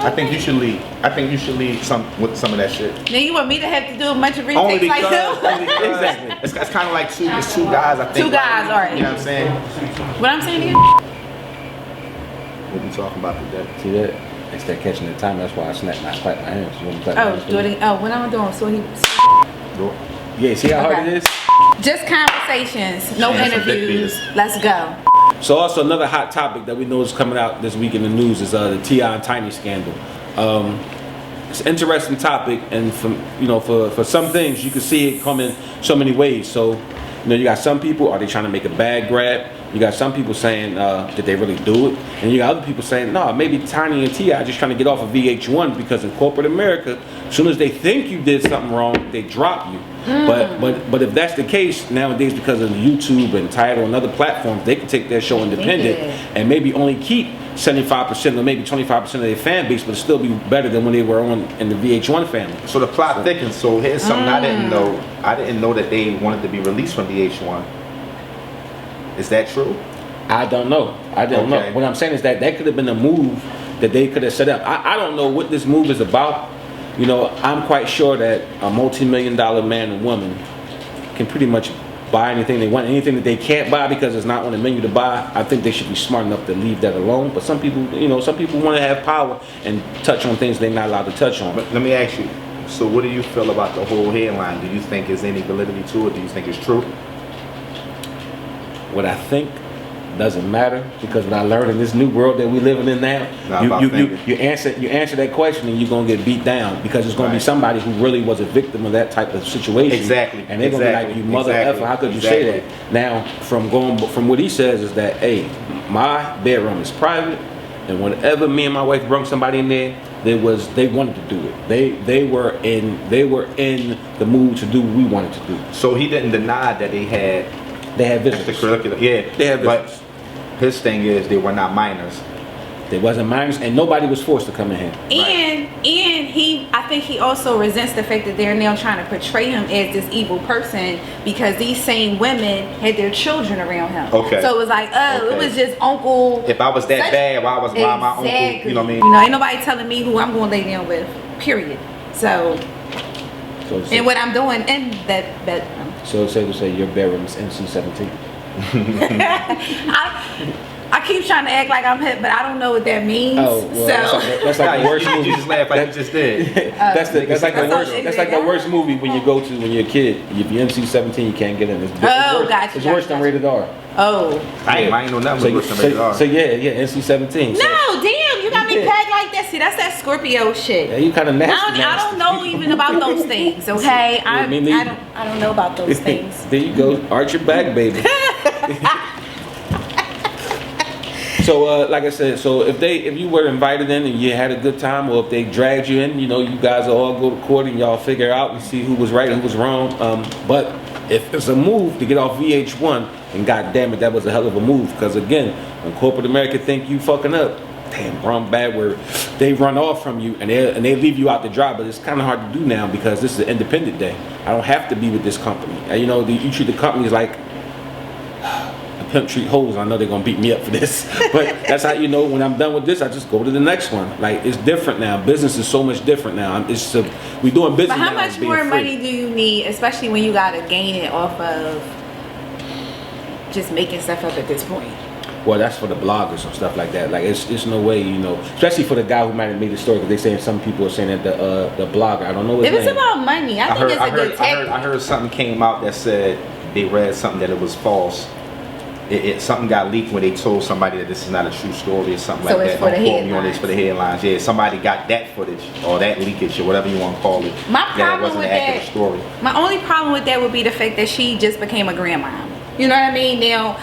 I think you should lead. I think you should lead with some of that shit. Now you want me to have to do a bunch of Only retakes like because, him? exactly. It's kind of like two guys. I think. Two guys, all right. You know what I'm saying? What I'm saying again? What we talking about today? See that? It's that catching the time. That's why I clap my hands. You want to clap my Oh, hands? Jordan. Oh, what I'm doing? So he. Yeah, see how hard Okay. it is? Just conversations, no Yeah, some big interviews. beaters. Let's go. So also another hot topic that we know is coming out this week in the news is the T.I. and Tiny scandal. It's an interesting topic, and for some things you can see it coming so many ways. So you got some people, are they trying to make a bad grab? You got some people saying, did they really do it? And you got other people saying, no, maybe Tiny and T.I. just trying to get off of VH1 because in corporate America, as soon as they think you did something wrong, they drop you. But if that's the case nowadays, because of YouTube and Tidal and other platforms, they can take their show independent and maybe only keep 75% or maybe 25% of their fan base, but still be better than when they were on in the VH1 family. So the plot thickens. So here's something I didn't know. I didn't know that they wanted to be released from VH1. Is that true? I don't know. I don't know. What I'm saying is that could have been a move that they could have set up. I don't know what this move is about. I'm quite sure that a multi-million-dollar man and woman can pretty much buy anything they want. Anything that they can't buy because it's not on the menu to buy, I think they should be smart enough to leave that alone. But some people, some people want to have power and touch on things they're not allowed to touch on. But let me ask you. So what do you feel about the whole headline? Do you think there's any validity to it? Do you think it's true? What I think doesn't matter, because what I learned in this new world that we living in now, you answer that question and you're gonna get beat down, because it's gonna be somebody who really was a victim of that type of situation. Exactly. And they're gonna be like, you mother effer, how could you say that? Now, from what he says is that, hey, my bedroom is private, and whenever me and my wife brought somebody in there, they wanted to do it. They were in the mood to do what we wanted to do. So he didn't deny that they had visitors. Extracurricular. Yeah, they had visitors. But his thing is they were not minors. They wasn't minors, and nobody was forced to come in here. And I think he also resents the fact that they're now trying to portray him as this evil person, because these same women had their children around him. Okay. So it was like, it was just uncle. If I was that bad, why my uncle? You know what I mean? Ain't nobody telling me who I'm going to lay down with. Period. So and what I'm doing in that bedroom. So it's safe to say your bedroom is NC-17. I keep trying to act like I'm hip, but I don't know what that means. Oh, well, that's like the worst movie. You just laugh like you just did. That's like the worst movie when you go to when you're a kid. If you're NC-17, you can't get in. It's worse, gotcha. It's worse than rated R. Oh. I ain't know nothing worse than rated R. So yeah, NC-17. No, damn, you got me pegged like that. See, that's that Scorpio shit. Yeah, you kind of nasty. I don't know even about those things. Okay, I don't know about those things. There you go, arch your back, baby. So, like I said, so if you were invited in and you had a good time, or if they dragged you in, you guys will all go to court and y'all figure out and see who was right and who was wrong. But if it's a move to get off VH1, and God damn it, that was a hell of a move. Because again, when corporate America think you fucking up, damn, wrong bad word, they run off from you and they leave you out to dry. But it's kind of hard to do now because this is an independent day. I don't have to be with this company. And, you treat the companies like pimp treat hoes. I know they're gonna beat me up for this, but that's how when I'm done with this, I just go to the next one. Like, it's different now. Business is so much different now. We doing business. But how now much more money do you need, especially when you gotta gain it off of just making stuff up at this point? Well, that's for the bloggers and stuff like that. Like, it's no way, especially for the guy who might have made the story, because they saying some people are saying that the blogger, I don't know his name. If it's about money, I think it's a good tactic. I heard something came out that said they read something that it was false. Something got leaked when they told somebody that this is not a true story or something like that. So it's for the headlines. On this for the headlines. Yeah, somebody got that footage or that leakage or whatever you want to call it. My problem with that, story. My only problem with that would be the fact that she just became a grandma. You know what I mean? Now,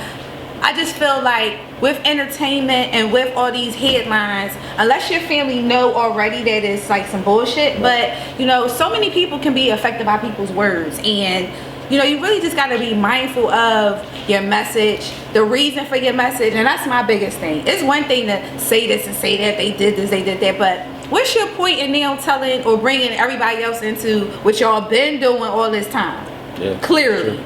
I just feel like with entertainment and with all these headlines, unless your family know already that it's like some bullshit, but so many people can be affected by people's words, and you really just got to be mindful of your message, the reason for your message. And that's my biggest thing. It's one thing to say this and say that, they did this, they did that, but what's your point in now telling or bringing everybody else into what y'all been doing all this time? Yeah, clearly. sure.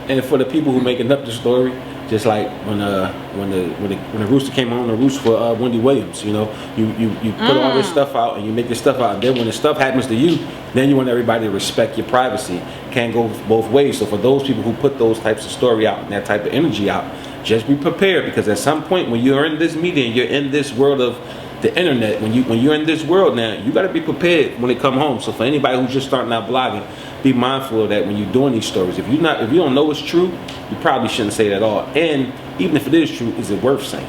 And for the people who making up the story, Just like when the rooster came home, the roost for Wendy Williams. You know, you put all this stuff out and you make this stuff out, and then when the stuff happens to you, then you want everybody to respect your privacy. Can't go both ways. So for those people who put those types of story out and that type of energy out, just be prepared, because at some point when you're in this media and you're in this world of the internet, when you're in this world now, you got to be prepared when they come home. So for anybody who's just starting out blogging, be mindful of that when you're doing these stories. If you don't know it's true, you probably shouldn't say it at all. And even if it is true, is it worth saying?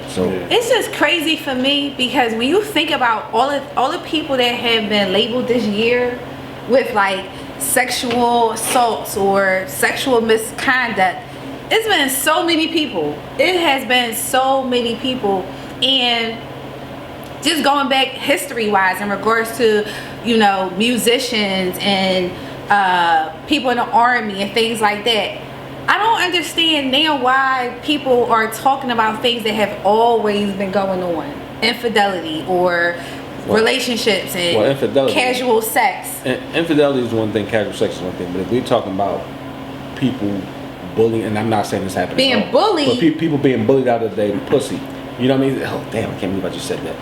So it's just crazy for me, because when you think about all the people that have been labeled this year with like sexual assaults or sexual misconduct, it's been so many people. It has been so many people. And just going back history wise in regards to, you know, musicians and people in the army and things like that, I don't understand now why people are talking about things that have always been going on. Infidelity or relationships and casual sex. Infidelity is one thing, casual sex is one thing, but if we're talking about people bullying, and I'm not saying this happening being bullied, but people being bullied out of their pussy. You know what I mean? Oh damn! I can't believe I just said that.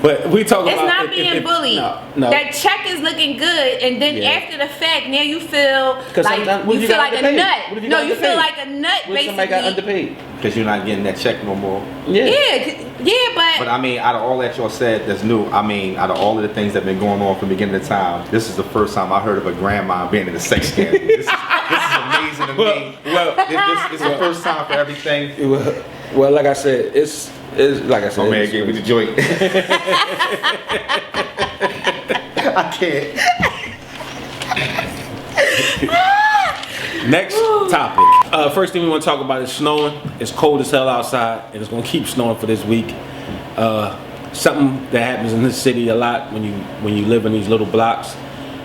But we talking it's about not being bullied. No. That check is looking good, and then after the fact, now you feel like you feel like a nut. No, you feel like a nut. When basically, somebody got underpaid because you're not getting that check no more. But I mean, out of all that y'all said that's new, I mean, out of all of the things that have been going on from the beginning of time, this is the first time I heard of a grandma being in a sex scandal. This is amazing to me. Well, this is the first time for everything. Well, like I said, it's like I said. Oh man, gave me the joint. I can't. Next topic. First thing we want to talk about is snowing. It's cold as hell outside, and it's going to keep snowing for this week. Something that happens in this city a lot when you live in these little blocks.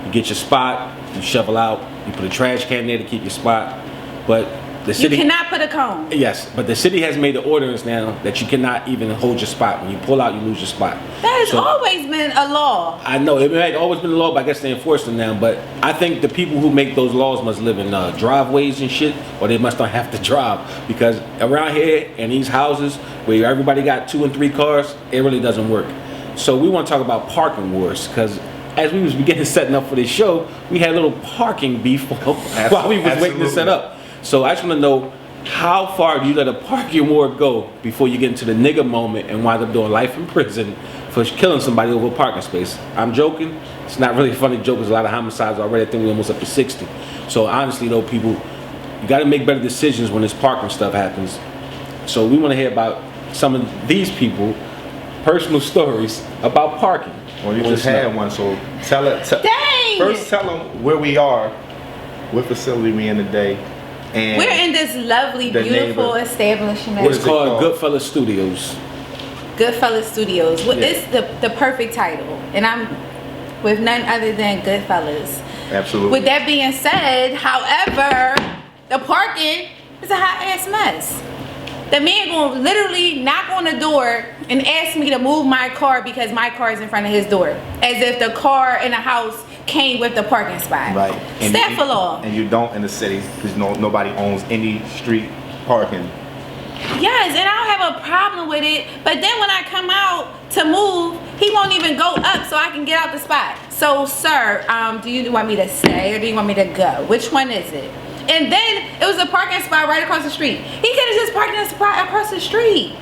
You get your spot, you shovel out, you put a trash can there to keep your spot, but the city, you cannot put a cone. Yes, but the city has made the ordinance now that you cannot even hold your spot. When you pull out, you lose your spot. That has always been a law. I know it had always been a law, but I guess they enforce them now. But I think the people who make those laws must live in driveways and shit, or they must not have to drive, because around here in these houses where everybody got 2 and 3 cars, it really doesn't work. So we want to talk about parking wars, because as we was beginning setting up for this show, we had a little parking beef while we was waiting to set up. So I just want to know, how far do you let a parking war go before you get into the nigga moment and wind up doing life in prison for killing somebody over a parking space? I'm joking. It's not really a funny joke. There's a lot of homicides already. I think we're almost up to 60. So honestly though, people, you got to make better decisions when this parking stuff happens. So we want to hear about some of these people, personal stories about parking. Well, you just had one, so tell it. First, tell them where we are, what facility we in today. And we're in this lovely, beautiful establishment. It's called Goodfellas Studios. Goodfellas Studios. Well, it's the perfect title, and I'm with none other than Goodfellas. Absolutely. With that being said, however, the parking is a hot ass mess. The man gonna literally knock on the door and ask me to move my car because my car is in front of his door, as if the car in the house came with the parking spot. Right. Staff law. And you don't in the city, because nobody owns any street parking. Yes, and I don't have a problem with it. But then when I come out to move, he won't even go up so I can get out the spot. So, sir, do you want me to stay or do you want me to go? Which one is it? And then it was a parking spot right across the street. He could have just parked in a spot across the street.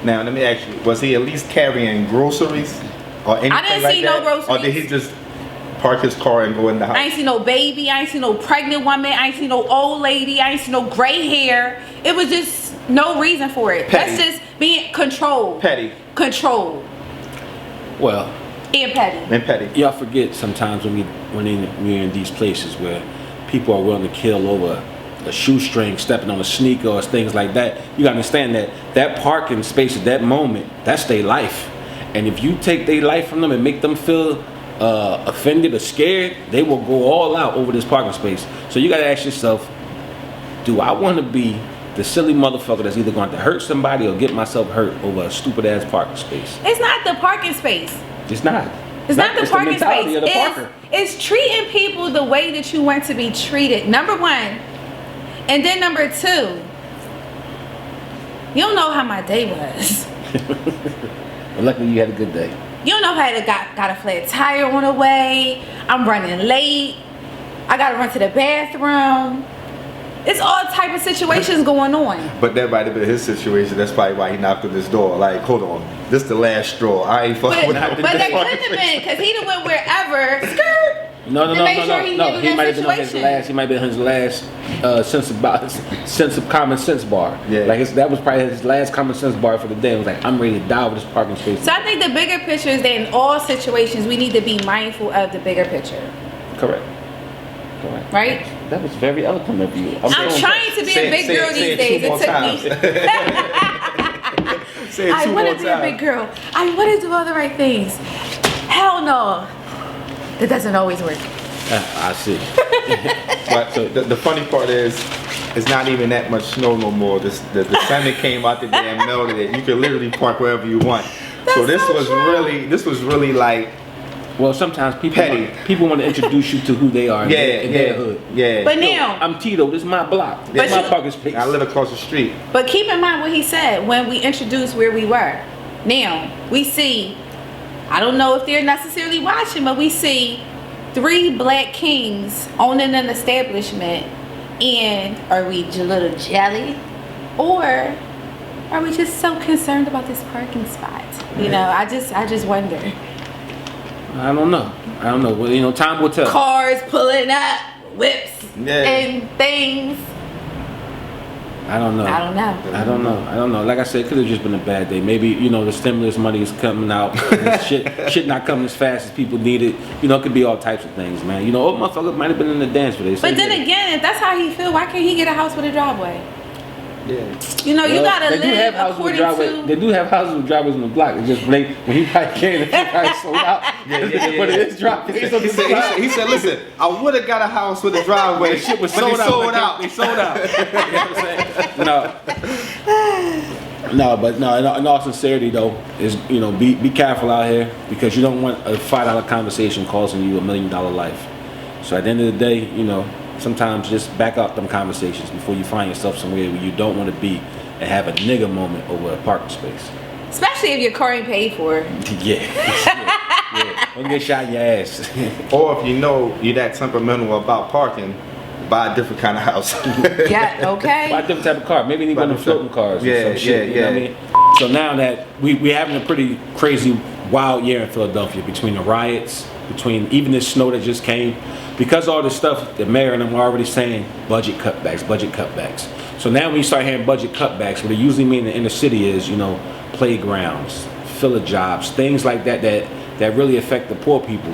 Now, let me ask you, was he at least carrying groceries or anything like that? I didn't see no groceries. Or did he just park his car and go in the house? I ain't see no baby. I ain't see no pregnant woman. I ain't see no old lady. I ain't see no gray hair. It was just no reason for it. Petty. That's just being controlled. Petty. Controlled. Well. And petty. And petty. Y'all forget sometimes when we're in these places where people are willing to kill over a shoestring, stepping on a sneaker or things like that. You gotta understand that parking space at that moment, that's their life. And if you take their life from them and make them feel offended or scared, they will go all out over this parking space. So you gotta ask yourself, do I want to be the silly motherfucker that's either going to hurt somebody or get myself hurt over a stupid ass parking space? It's not the parking space. It's not. It's not the parking space. Of the parker. It's treating people the way that you want to be treated. Number one. And then number two, You don't know how my day was. But luckily you had a good day. You don't know how I got a flat tire on the way. I'm running late. I gotta run to the bathroom. It's all type of situations going on. But that might have been his situation. That's probably why he knocked on this door. Like, hold on, this the last straw. I ain't fucking But with that couldn't have been because he done went wherever. Skirt. No. To make sure he He handled that might have been on his situation. last. He might have been on his last sense of common sense bar. Yeah. Like that was probably his last common sense bar for the day. It was like, I'm ready to die with this parking space. So I think the bigger picture is that in all situations we need to be mindful of the bigger picture, Correct. right? That was very eloquent of you. I'm trying to be a big girl these days. It took me. Say it I two want more to be a big times. girl. I want to do all the right things. Hell no. That doesn't always work. I see. But the funny part is, it's not even that much snow no more. The sun that came out the damn melted it. You can literally park wherever you want. So That's so true. this was really like, Well, sometimes people Petty. want to introduce you to who they are in their hood. yeah. But Yo, now, I'm Tito. This is my block. This But is my you- parking space. I live across the street. but keep in mind what he said when we introduced where we were. Now, we see, I don't know if they're necessarily watching, but we see 3 black kings owning an establishment. And are we a little jelly? Or are we just so concerned about this parking spot? You know, I just wonder. I don't know. Well, time will tell. Cars pulling up, whips Yeah. and things. I don't know. I don't know. I don't know. Like I said, it could have just been a bad day. Maybe, the stimulus money is coming out. And shit not coming as fast as people need it. It could be all types of things, man. Old motherfucker might have been in the dance for this. But then again, if that's how he feel, why can't he get a house with a driveway? Yeah. You gotta they do have live houses with according driveway. to. They do have houses with driveways on the block. It's just when he probably came, he probably sold out. But it is driveway. He said, listen, I would have got a house with a driveway. Shit was but sold they out. sold out. They sold out. You know what I'm saying? But in all sincerity though, is be careful out here because you don't want a $5 conversation costing you $1 million life. So at the end of the day, sometimes just back up them conversations before you find yourself somewhere where you don't want to be and have a nigga moment over a parking space. Especially if your car ain't paid for. Yeah. Don't get shot in your ass. Or if you're that temperamental about parking, buy a different kind of house. Yeah, okay. Buy a different type of car. Maybe even one of them floating cars. Yeah, or some shit, you know what I mean? So now that we having a pretty crazy, wild year in Philadelphia between the riots, between even this snow that just came, because all this stuff, the mayor and them are already saying budget cutbacks. So now when you start hearing budget cutbacks, what it usually mean in the inner city is, playgrounds, filler jobs, things like that really affect the poor people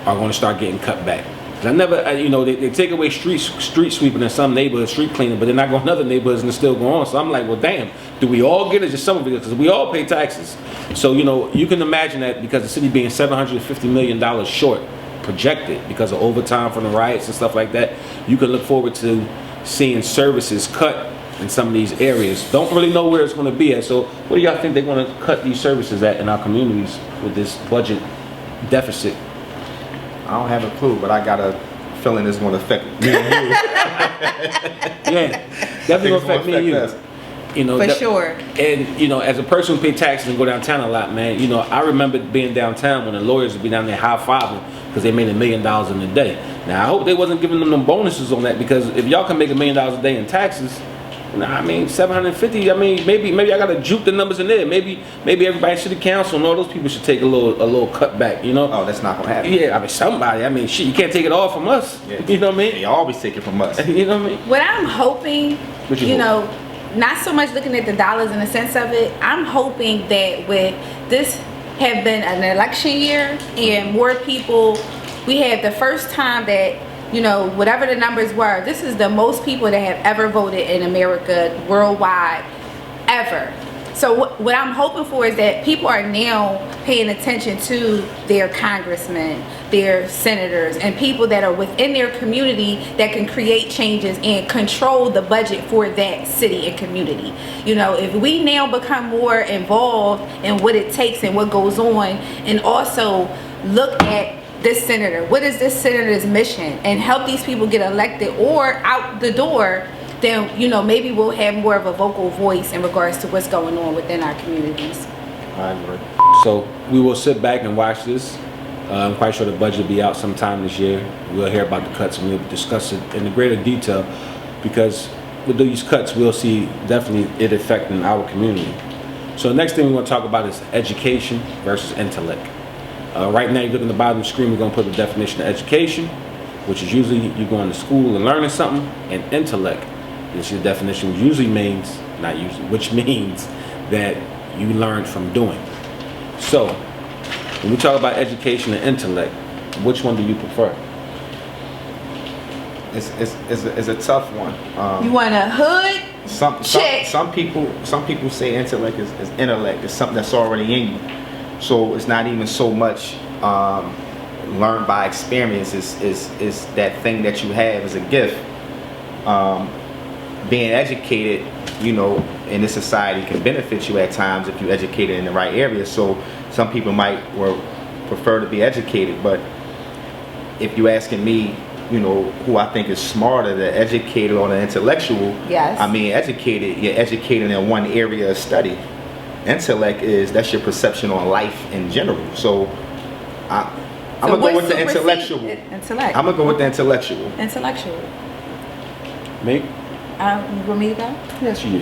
are going to start getting cut back. I never, they take away street sweeping in some neighborhoods, street cleaning, but they're not going to other neighborhoods and it's still going on. So I'm like, well, damn, do we all get it? Just some of it, because we all pay taxes. So, you can imagine that because the city being $750 million short, projected because of overtime from the riots and stuff like that, you can look forward to seeing services cut in some of these areas. Don't really know where it's going to be at. So what do y'all think they're going to cut these services at in our communities with this budget deficit? I don't have a clue, but I got a feeling it's going to affect me and you. Yeah, definitely going to affect me and you. us. For sure. And as a person who pay taxes and go downtown a lot, man, I remember being downtown when the lawyers would be down there high-fiving because they made $1 million in a day. Now I hope they wasn't giving them bonuses on that, because if y'all can make $1 million a day in taxes, 750. Maybe I gotta juke the numbers in there. Maybe everybody in city council and all those people should take a little cut back. Oh, that's not gonna happen. Yeah, somebody. Shit, you can't take it all from us. Yeah. You know what I mean? They always take it from us. You know what I mean? What I'm hoping, What you not so much looking at the dollars in the sense of it, I'm hoping that with this have been an election year and more people, we had the first time that, whatever the numbers were, this is the most people that have ever voted in America worldwide ever. So what I'm hoping for is that people are now paying attention to their congressmen, their senators, and people that are within their community that can create changes and control the budget for that city and community. If we now become more involved in what it takes and what goes on, and also look at this senator, what is this senator's mission, and help these people get elected or out the door then, you know, maybe we'll have more of a vocal voice in regards to what's going on within our communities. I agree. So we will sit back and watch this. I'm quite sure the budget will be out sometime this year. We'll hear about the cuts and we'll discuss it in greater detail, because with these cuts, we'll see definitely it affecting our community. So the next thing we're going to talk about is education versus intellect. Right now, you look at the bottom of the screen, we're going to put the definition of education, which is usually you going to school and learning something, and intellect, this is the definition, which usually means, not usually, which means that you learn from doing. So, when we talk about education and intellect, which one do you prefer? It's a tough one. You want a hood? Some people say intellect is intellect. It's something that's already in you. So it's not even so much learned by experience. Is that thing that you have as a gift. Being educated, you know, in this society can benefit you at times if you're educated in the right area. So some people might prefer to be educated, but if you're asking me, you know, who I think is smarter, the educated or the intellectual, yes. I mean, you're educated in one area of study. Intellect that's your perception on life in general. So I'm gonna go with the intellectual. Intellect. I'm gonna go with the intellectual. Intellectual. Me? You want me to go? Yes, you.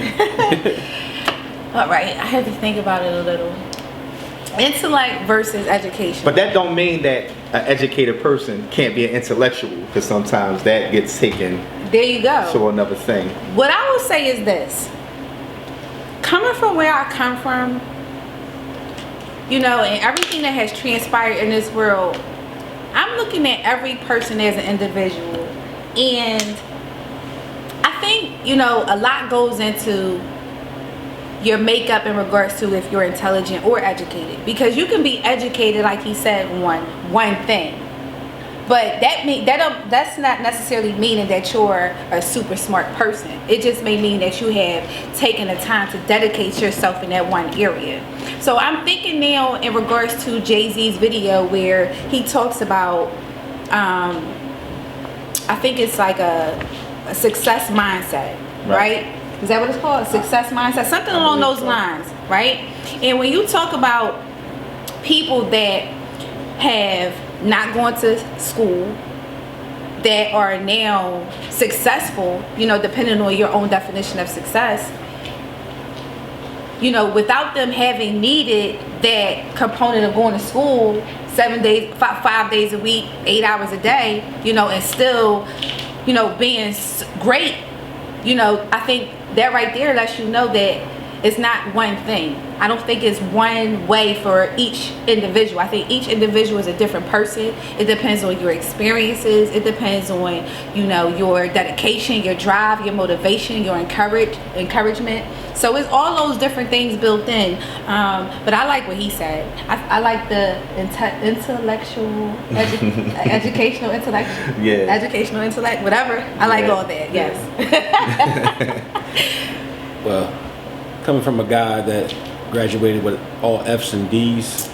All right, I have to think about it a little. Intellect versus education. But that don't mean that an educated person can't be an intellectual, because sometimes that gets taken there you go. to another thing. What I will say is this. Coming from where I come from, you know, and everything that has transpired in this world, I'm looking at every person as an individual. And I think, you know, a lot goes into your makeup in regards to if you're intelligent or educated, because you can be educated, like he said, one thing, but that's not necessarily meaning that you're a super smart person. It just may mean that you have taken the time to dedicate yourself in that one area. So I'm thinking now in regards to Jay-Z's video where he talks about I think it's like a success mindset, right? Is that what it's called? Success mindset? Something along those lines, right? And when you talk about people that have not gone to school, that are now successful, you know, depending on your own definition of success, you know, without them having needed that component of going to school 7 days, 5 days a week, 8 hours a day, you know, and still, you know, being great, you know, I think that right there lets you know that it's not one thing. I don't think it's one way for each individual. I think each individual is a different person. It depends on your experiences. It depends on, you know, your dedication, your drive, your motivation, your encouragement. So it's all those different things built in. But I like what he said. I like the intellectual, educational intellect, educational intellect, whatever. I like all that. Yes. Well, coming from a guy that graduated with all F's and D's.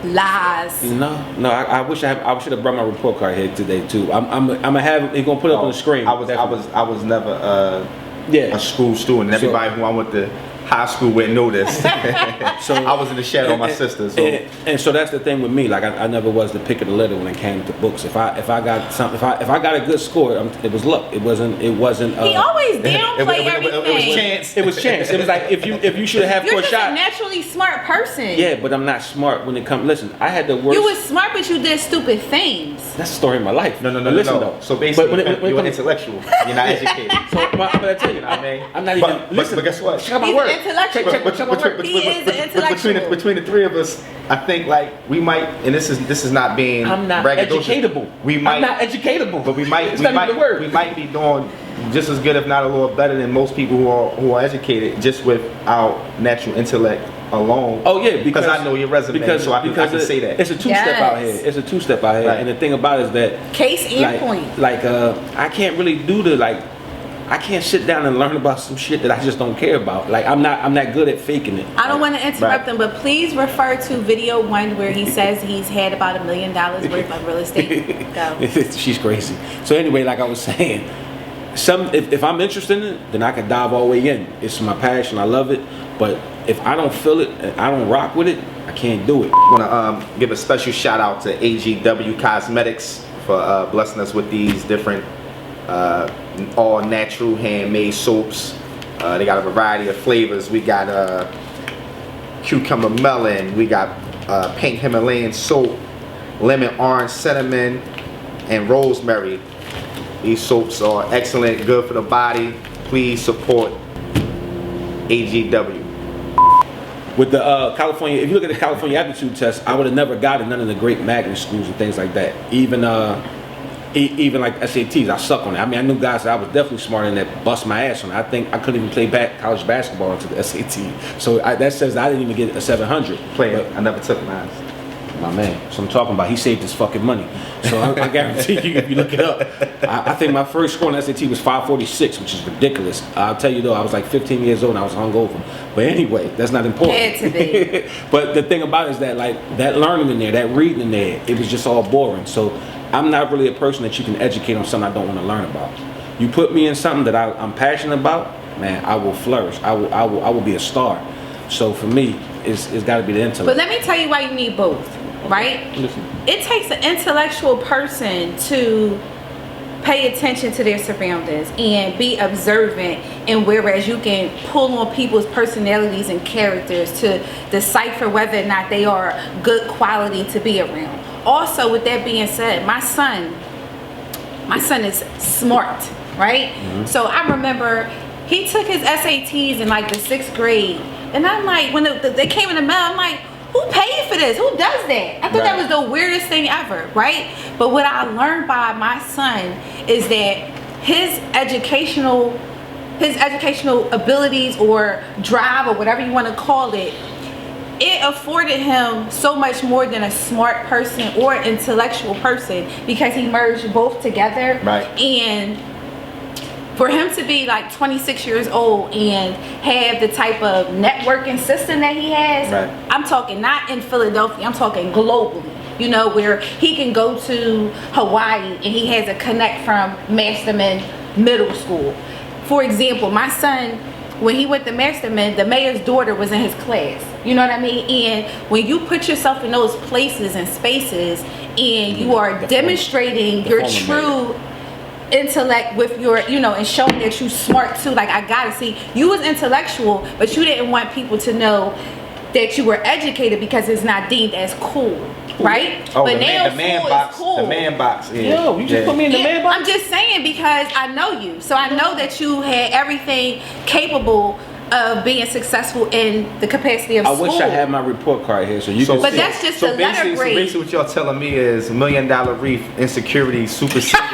Lies. No. I should have brought my report card here today too. I'm gonna have it. Gonna put it up on the screen. I was never a school student. Everybody who I went to high school with know this. So I was in the shadow of my sister. So. And so that's the thing with me. Like I never was the pick of the litter when it came to books. If I got something, if I got a good score, it was luck. It wasn't. He always downplay everything. It was chance. It was chance. It was like if you should have You're for a just shot. a naturally smart person. Yeah, but I'm not smart when it comes. Listen, I had the worst. You was smart, but you did stupid things. That's the story of my life. No. Listen though. So basically, you're an intellectual. You're not educated. So but I tell you, I mean, I'm not even. Listen, but guess what? Check out my He's work. intellectual. Between the three of us, I think like we might, and this is not being. I'm not educatable. I'm not educatable. But we might be doing just as good, if not a little better, than most people who are educated just with our natural intellect alone. Oh yeah, because I know your resume, so I can say that. It's a two-step out here. It's a two-step out here, right. And the thing about it is that case in point. Like I can't really do I can't sit down and learn about some shit that I just don't care about. Like I'm not good at faking it. I don't want to interrupt him, but please refer to video 1 where he says he's had about $1 million worth of real estate. Go. She's crazy. So anyway, like I was saying, if I'm interested in it, then I can dive all the way in. It's my passion. I love it. But if I don't feel it, I don't rock with it, I can't do it. I want to give a special shout out to AGW Cosmetics for blessing us with these different all natural handmade soaps. They got a variety of flavors. We got cucumber melon, we got pink Himalayan soap, lemon orange cinnamon, and rosemary. These soaps are excellent, good for the body. Please support AGW. With the California, if you look at the California aptitude test, I would have never gotten none of the great magnet schools and things like that. Even like SATs, I suck on it. I mean, I knew guys that I was definitely smarter than that, bust my ass on it. I think I couldn't even play college basketball until the SAT. So that says that I didn't even get a 700. I never took mine. My man, so I'm talking about, he saved his fucking money. So I guarantee you, if you look it up, I think my first score in SAT was 546, which is ridiculous. I'll tell you though, I was like 15 years old and I was hungover. But anyway, that's not important. Had to be. But the thing about it is that, like, that learning in there, that reading in there, it was just all boring. So I'm not really a person that you can educate on something I don't want to learn about. You put me in something that I'm passionate about, man, I will flourish. I will be a star. So for me, it's got to be the intellect. But let me tell you why you need both, right? Listen. It takes an intellectual person to pay attention to their surroundings and be observant, and whereas you can pull on people's personalities and characters to decipher whether or not they are good quality to be around. Also, with that being said, my son is smart, right? Mm-hmm. So I remember he took his SATs in like the 6th grade, and I'm like, when they came in the mail, I'm like, who paid for this? Who does that? I thought that was the weirdest thing ever, right? But what I learned by my son is that his educational abilities or drive or whatever you want to call it, it afforded him so much more than a smart person or intellectual person, because he merged both together. Right. And for him to be like 26 years old and have the type of networking system that he has, right. I'm talking not in Philadelphia, I'm talking globally, you know, where he can go to Hawaii and he has a connect from Masterman Middle School. For example, my son, when he went to Masterman, the mayor's daughter was in his class. You know what I mean? And when you put yourself in those places and spaces and you are demonstrating your true intellect with your, you know, and showing that you smart too. Like, I gotta see, you was intellectual, but you didn't want people to know that you were educated because it's not deemed as cool, right? Oh, but now the man school box, is cool. the man box. Yeah. Yo, you just put me in the man box? I'm just saying, because I know you, so I know that you had everything capable of being successful in the capacity of school. I wish I had my report card here so you can But see. that's just a letter grade. So basically what y'all telling me is $1 Million Reef insecurity superseded.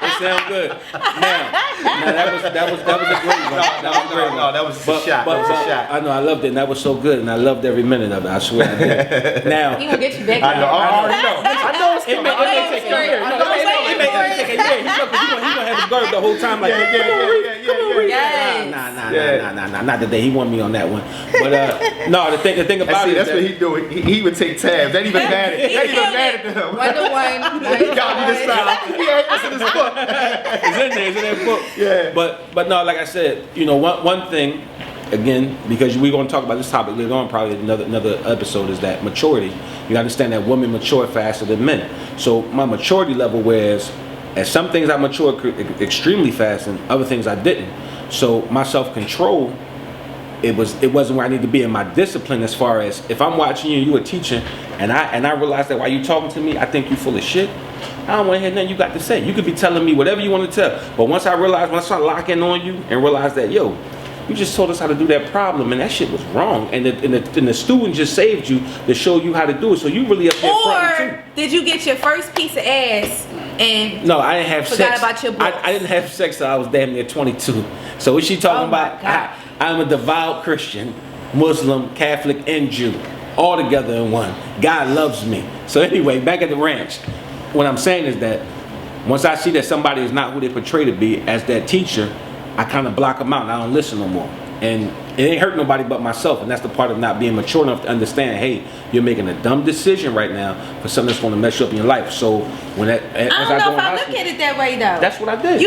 It sounds good. Now that was a great one. That was a shot. That was a shot. I know, I loved it, and that was so good, and I loved every minute of it. I swear I did. Now He gonna get you back. I know. I already know. I know it's it coming. may take a year. No, it may take a year. He's gonna have his guard the whole time, like, Yes. Nah, not today. He won me on that one. But no, the thing about it, that's what he do. He would take tabs. That even mad at him. 1-1. He got me this time. He ain't listened to this book. It's in that book. Yeah. But no, like I said, you know, one thing, again, because we're going to talk about this topic later on, probably another episode, is that maturity. You understand that women mature faster than men. So my maturity level, whereas at some things I matured extremely fast, and other things I didn't. So my self-control, it wasn't where I need to be in my discipline. As far as if I'm watching you and you a teacher, and I realize that while you talking to me, I think you full of shit. I don't want to hear nothing you got to say. You could be telling me whatever you want to tell, but once I start locking on you and realize that, yo, you just told us how to do that problem, and that shit was wrong, and the student just saved you to show you how to do it, so you really up there fronting too. Or did you get your first piece of ass and no, I didn't have forgot sex. about your books? I didn't have sex till I was damn near 22. So what she talking about? I'm a devout Christian, Muslim, Catholic, and Jew, all together in one. God loves me. So anyway, back at the ranch, what I'm saying is that once I see that somebody is not who they portray to be as that teacher, I kind of block them out and I don't listen no more. And it ain't hurt nobody but myself, and that's the part of not being mature enough to understand. Hey, you're making a dumb decision right now for something that's going to mess you up in your life. So when that, I don't know if I look at it that way though. That's what I did.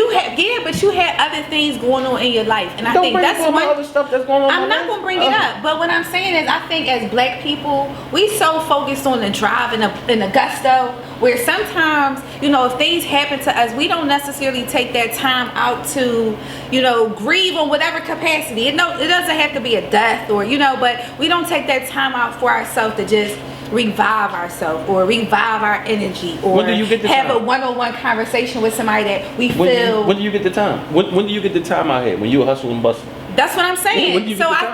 But you had other things going on in your life, and I Don't think bring that's up all one my other stuff that's going on. I'm not gonna bring it up, but what I'm saying is, I think as Black people, we so focused on the drive and the gusto, where sometimes, you know, if things happen to us, we don't necessarily take that time out to, you know, grieve on whatever capacity. It doesn't have to be a death or, you know, but we don't take that time out for ourselves to just revive ourselves or revive our energy or When do you get the have time? a one-on-one conversation with somebody that we feel. When do you get the time? When do you get the time out here? When you hustle and bustle? That's what I'm saying. When do you So get the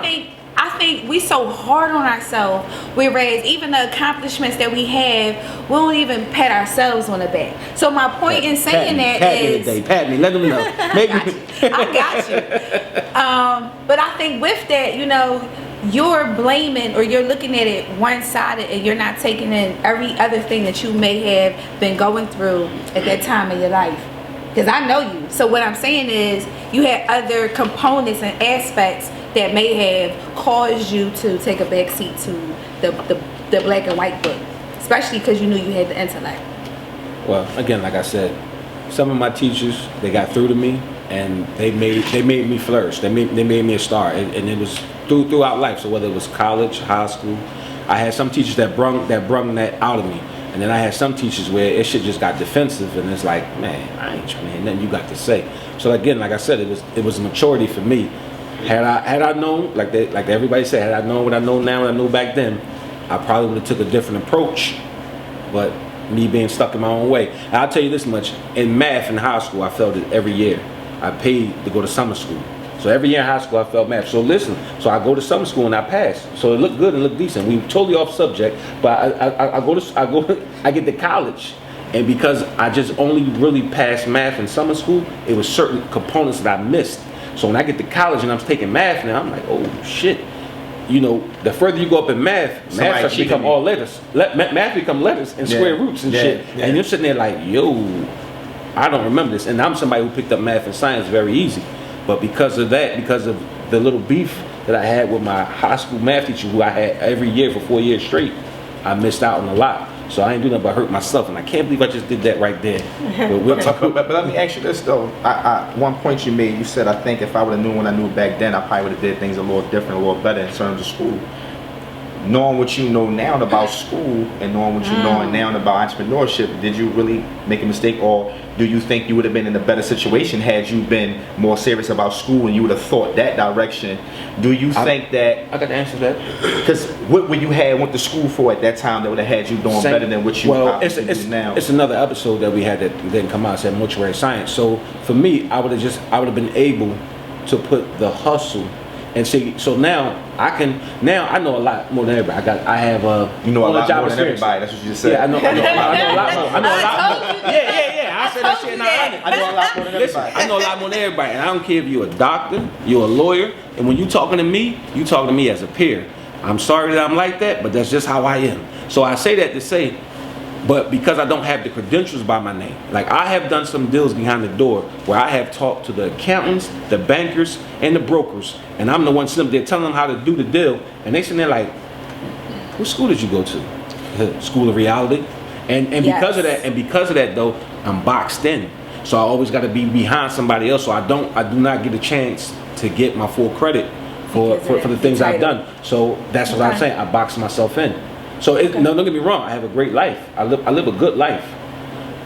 I time? think we so hard on ourselves, whereas even the accomplishments that we have, we don't even pat ourselves on the back. So my point in saying Pat me, let them know. I got you. But I think with that, you know, you're blaming or you're looking at it one-sided and you're not taking in every other thing that you may have been going through at that time of your life. Because I know you. So what I'm saying is you had other components and aspects that may have caused you to take a back seat to the black and white book, especially because you knew you had the intellect. Well, again, like I said, some of my teachers, they got through to me and they made me flourish. They made me a star, and it was throughout life. So whether it was college, high school, I had some teachers that brung that out of me. And then I had some teachers where it shit just got defensive, and it's like, man, I ain't trying to hear nothing you got to say. So again, like I said, it was maturity for me. Had I known, like everybody said, had I known what I know now and I knew back then, I probably would have took a different approach. But me being stuck in my own way. And I'll tell you this much: in math in high school, I failed it every year. I paid to go to summer school. So every year in high school I failed math. So listen, so I go to summer school and I pass. So it looked good and looked decent. We totally off subject, but I get to college, and because I just only really passed math in summer school, it was certain components that I missed. So when I get to college and I'm taking math now, I'm like, oh shit. You know, the further you go up in math starts to become all letters. Math become letters and square roots and shit. Yeah. And you're sitting there like, yo, I don't remember this. And I'm somebody who picked up math and science very easy. But because of the little beef that I had with my high school math teacher, who I had every year for 4 years straight, I missed out on a lot. So I ain't doing nothing but hurt myself, and I can't believe I just did that right there. But let me ask you this though. One point you made, you said, I think if I would have known when I knew back then, I probably would have did things a little different, a little better in terms of school. Knowing what you know now about school and knowing what you know now about entrepreneurship, did you really make a mistake, or do you think you would have been in a better situation had you been more serious about school and you would have thought that direction? Do you think that... I got to answer that. Because what would you have went to school for at that time that would have had you doing better than what you do now? It's another episode that we had that didn't come out. It said mortuary science. So for me, I would have been able to put the hustle and see. So now I know a lot more than everybody. I have you know a lot more than everybody. That's what you just said. Yeah, I know a lot more. I know a lot more. Yeah. I said that shit. I know a lot more than everybody. I know a lot more than everybody, and I don't care if you're a doctor, you're a lawyer, and when you talking to me, you talking to me as a peer. I'm sorry that I'm like that, but that's just how I am. So I say that to say, but because I don't have the credentials by my name, like I have done some deals behind the door where I have talked to the accountants, the bankers, and the brokers, and I'm the one sitting there telling them how to do the deal, and they sitting there like, what school did you go to? School of Reality. And because of that though, I'm boxed in. So I always got to be behind somebody else, so I do not get a chance to get my full credit for the things I've done. So that's what I'm saying. I box myself in. So no, don't get me wrong. I have a great life. I live a good life,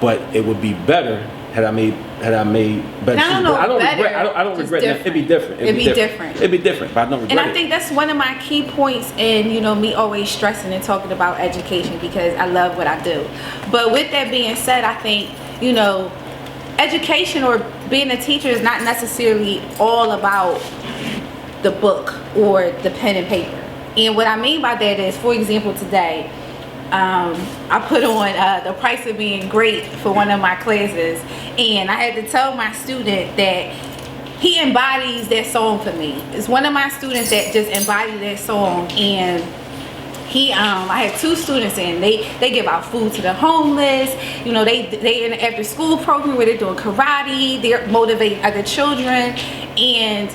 but it would be better had I made better. I don't regret that. It'd be different. It'd be different, but I don't regret it. And I think that's one of my key points in, you know, me always stressing and talking about education, because I love what I do. But with that being said, I think, you know, education or being a teacher is not necessarily all about the book or the pen and paper. And what I mean by that is, for example, today, I put on The Price of Being Great for one of my classes, and I had to tell my student that he embodies that song for me. It's one of my students that just embodied that song, and I had two students in. They give out food to the homeless. You know, they in an after school program where they're doing karate. They're motivating other children, and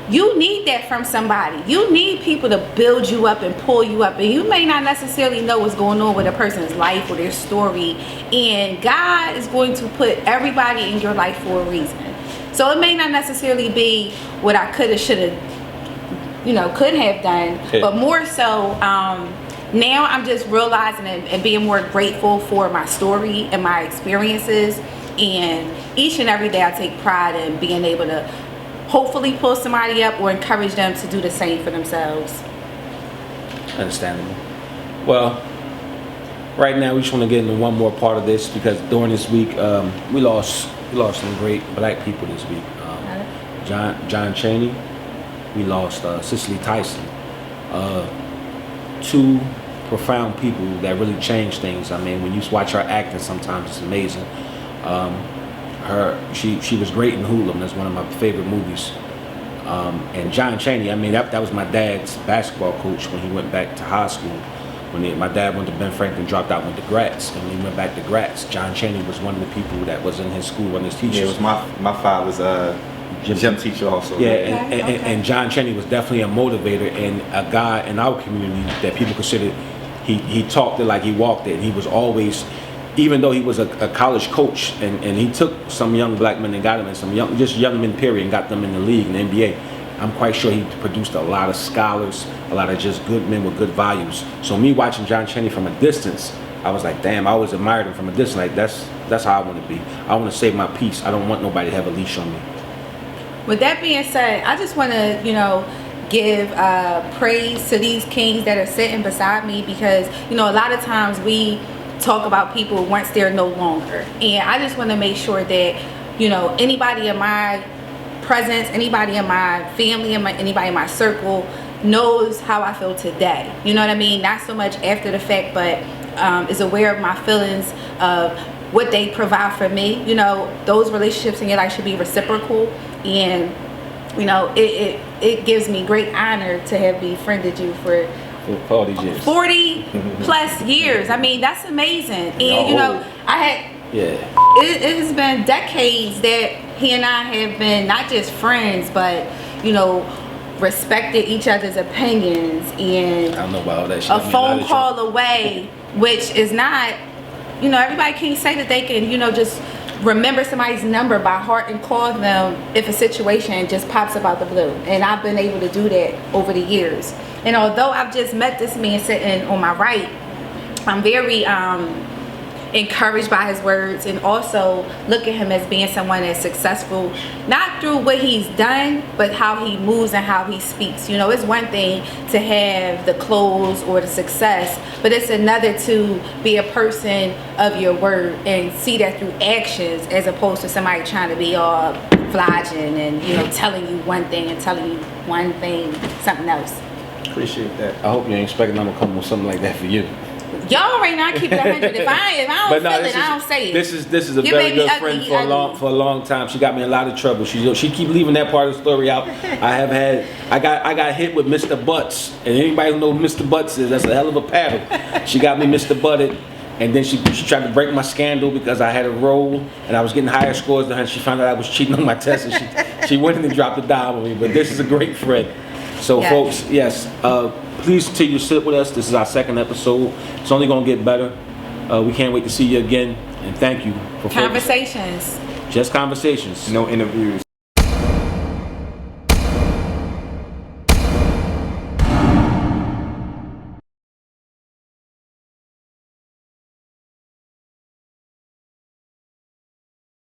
you need that from somebody. You need people to build you up and pull you up. And you may not necessarily know what's going on with a person's life or their story. And God is going to put everybody in your life for a reason. So it may not necessarily be what I could have, should have, could have done. Okay. But more so, now I'm just realizing and being more grateful for my story and my experiences. And each and every day I take pride in being able to hopefully pull somebody up or encourage them to do the same for themselves. Understandable. Well, right now we just want to get into one more part of this because during this week we lost some great black people this week. John Chaney. We lost Cicely Tyson. Two profound people that really changed things. I mean, when you watch her acting, sometimes it's amazing. She was great in Hoodlum. That's one of my favorite movies. And John Chaney, I mean, that was my dad's basketball coach when he went back to high school. My dad went to Ben Franklin, dropped out, went to Gratz, and when he went back to Gratz, John Chaney was one of the people that was in his school, one of his teachers. Yeah, it was my father's gym teacher also. Yeah, and John Chaney was definitely a motivator and a guy in our community that people considered. He talked it like he walked it. And he was always, even though he was a college coach, and he took some young black men and got them in some young men period and got them in the league and the NBA. I'm quite sure he produced a lot of scholars, a lot of just good men with good values. So me watching John Chaney from a distance, I was like, damn, I always admired him from a distance. Like that's how I want to be. I want to save my peace. I don't want nobody to have a leash on me. With that being said, I just want to, give praise to these kings that are sitting beside me because, a lot of times we talk about people once they're no longer. And I just want to make sure that, anybody in my presence, anybody in my family, anybody in my circle knows how I feel today. You know what I mean? Not so much after the fact, but is aware of my feelings of what they provide for me. Those relationships in your life should be reciprocal. And, it gives me great honor to have befriended you for all these years. 40 plus years. I mean, that's amazing. And, it has been decades that he and I have been not just friends, but, respected each other's opinions. And I don't know about all that shit. A phone call away, which is not, everybody can't say that they can, just remember somebody's number by heart and call them if a situation just pops up out the blue. And I've been able to do that over the years. And although I've just met this man sitting on my right, I'm very encouraged by his words and also look at him as being someone that's successful, not through what he's done, but how he moves and how he speaks. It's one thing to have the clothes or the success, but it's another to be a person of your word and see that through actions as opposed to somebody trying to be all flogging and, telling you one thing and telling you one thing, something else. Appreciate that. I hope you ain't expecting I'm gonna come with something like that for you. Y'all right now keep it 100. If I don't feel it, I don't say it. This is a very good friend for a long time. She got me in a lot of trouble. She keep leaving that part of the story out. I got hit with Mr. Butts, and anybody who knows Mr. Butts is, that's a hell of a paddle. She got me Mr. Butted, and then she tried to break my scandal because I had a role and I was getting higher scores than her. She found out I was cheating on my test, and she went in and dropped a dime on me. But this is a great friend. So folks, yes. Please continue to sit with us. This is our second episode. It's only going to get better. We can't wait to see you again. And thank you for conversations. Just conversations. No interviews.